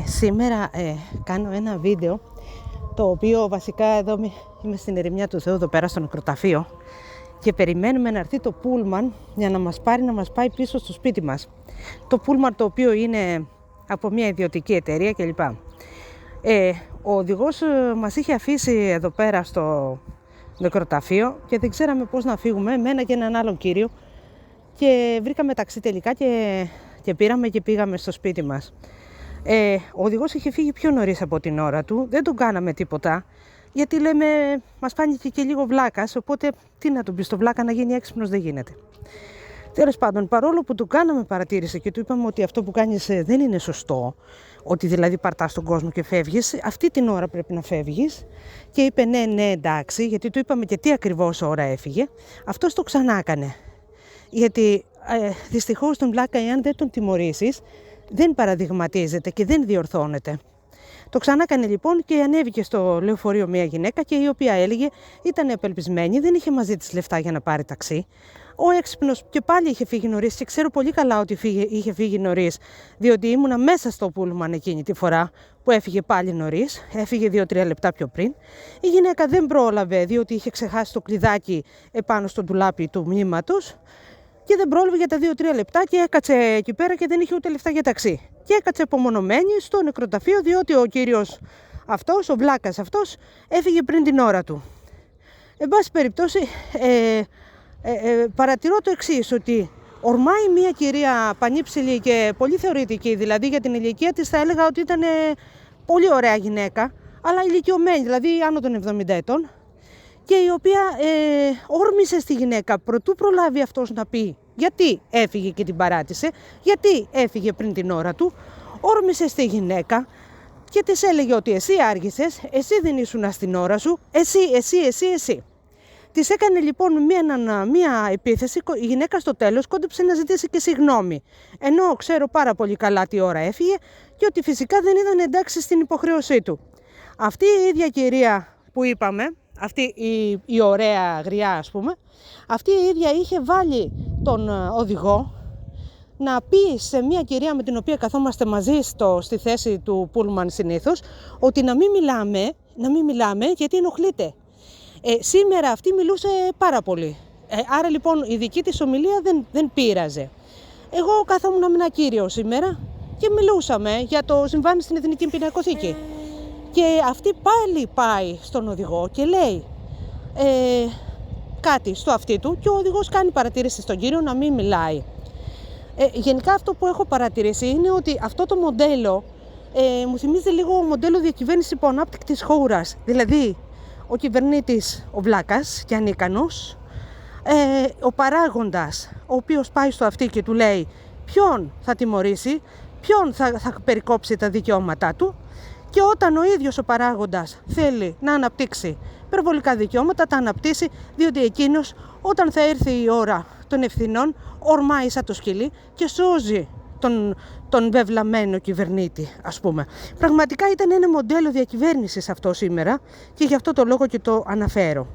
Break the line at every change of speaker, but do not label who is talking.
Σήμερα κάνω ένα βίντεο, το οποίο βασικά εδώ είμαι στην ερημιά του Θεού, εδώ πέρα στο νεκροταφείο, και περιμένουμε να έρθει το πούλμαν για να μας πάρει, να μας πάει πίσω στο σπίτι μας. Το πούλμαν, το οποίο είναι από μια ιδιωτική εταιρεία κλπ. Ο οδηγός μας είχε αφήσει εδώ πέρα στο νεκροταφείο και δεν ξέραμε πώς να φύγουμε, εμένα και έναν άλλον κύριο, και βρήκαμε ταξί τελικά και πήραμε και πήγαμε στο σπίτι μας. Ο οδηγός είχε φύγει πιο νωρίς από την ώρα του, δεν τον κάναμε τίποτα, γιατί λέμε μας φάνηκε και λίγο βλάκας, οπότε τι να τον πει στο βλάκα, να γίνει έξυπνος δεν γίνεται. Τέλος πάντων, παρόλο που του κάναμε παρατήρηση και του είπαμε ότι αυτό που κάνεις δεν είναι σωστό, ότι δηλαδή παρτάς τον κόσμο και φεύγεις, αυτή την ώρα πρέπει να φεύγεις, και είπε ναι εντάξει, γιατί του είπαμε και τι ακριβώς ώρα έφυγε, αυτός το ξανά έκανε. Γιατί δυστυχώς τον βλάκα, εάν δεν τον τιμωρήσεις, δεν παραδειγματίζεται και δεν διορθώνεται. Το ξανά έκανε λοιπόν και ανέβηκε στο λεωφορείο μια γυναίκα, και η οποία έλεγε ήταν απελπισμένη, δεν είχε μαζί της λεφτά για να πάρει ταξί. Ο έξυπνος και πάλι είχε φύγει νωρίς, και ξέρω πολύ καλά ότι είχε φύγει νωρίς, διότι ήμουνα μέσα στο πούλμαν εκείνη τη φορά που έφυγε πάλι νωρίς, έφυγε 2-3 λεπτά πιο πριν. Η γυναίκα δεν πρόλαβε, διότι είχε ξεχάσει το κλειδάκι επάνω στο ντουλάπι του μνήματος, και δεν πρόλαβε για τα 2-3 λεπτά και έκατσε εκεί πέρα και δεν είχε ούτε λεφτά για ταξί. Και έκατσε απομονωμένη στο νεκροταφείο, διότι ο κύριος αυτός, ο βλάκας αυτός, έφυγε πριν την ώρα του. Εν πάση περιπτώσει, παρατηρώ το εξής, ότι ορμάει μια κυρία πανύψηλη και πολύ θεωρητική, δηλαδή για την ηλικία της θα έλεγα ότι ήταν πολύ ωραία γυναίκα, αλλά ηλικιωμένη, δηλαδή άνω των 70 ετών, και η οποία όρμησε στη γυναίκα προτού προλάβει αυτός να πει γιατί έφυγε και την παράτησε, γιατί έφυγε πριν την ώρα του. Όρμησε στη γυναίκα και της έλεγε ότι εσύ άργησες, εσύ δεν ήσουν στην ώρα σου, εσύ. Της έκανε λοιπόν μία επίθεση, η γυναίκα στο τέλος κόντεψε να ζητήσει και συγγνώμη, ενώ ξέρω πάρα πολύ καλά τι ώρα έφυγε και ότι φυσικά δεν ήταν εντάξει στην υποχρέωσή του. Αυτή η ίδια κυρία που είπαμε, αυτή η ωραία γριά ας πούμε, αυτή η ίδια είχε βάλει τον οδηγό να πει σε μια κυρία με την οποία καθόμαστε μαζί στη θέση του πούλμαν συνήθως, ότι να μην μιλάμε γιατί ενοχλείται. Σήμερα αυτή μιλούσε πάρα πολύ, άρα λοιπόν η δική της ομιλία δεν πείραζε. Εγώ καθόμουν με ένα κύριο σήμερα και μιλούσαμε για το συμβάν στην Εθνική Πινακοθήκη. Και αυτή πάλι πάει στον οδηγό και λέει κάτι στο αυτί του, και ο οδηγός κάνει παρατήρηση στον κύριο να μην μιλάει. Γενικά αυτό που έχω παρατηρήσει είναι ότι αυτό το μοντέλο μου θυμίζει λίγο μοντέλο διακυβέρνηση υποανάπτυκτης χώρας. Δηλαδή ο κυβερνήτης ο βλάκας και ανίκανος, ο παράγοντας ο οποίος πάει στο αυτί και του λέει ποιον θα τιμωρήσει, ποιον θα περικόψει τα δικαιώματά του. Και όταν ο ίδιος ο παράγοντας θέλει να αναπτύξει υπερβολικά δικαιώματα, τα αναπτύσσει, διότι εκείνος όταν θα έρθει η ώρα των ευθυνών ορμάει σαν το σκυλί και σώζει τον βεβλαμένο κυβερνήτη, ας πούμε. Πραγματικά ήταν ένα μοντέλο διακυβέρνησης αυτό σήμερα, και γι' αυτό το λόγο και το αναφέρω.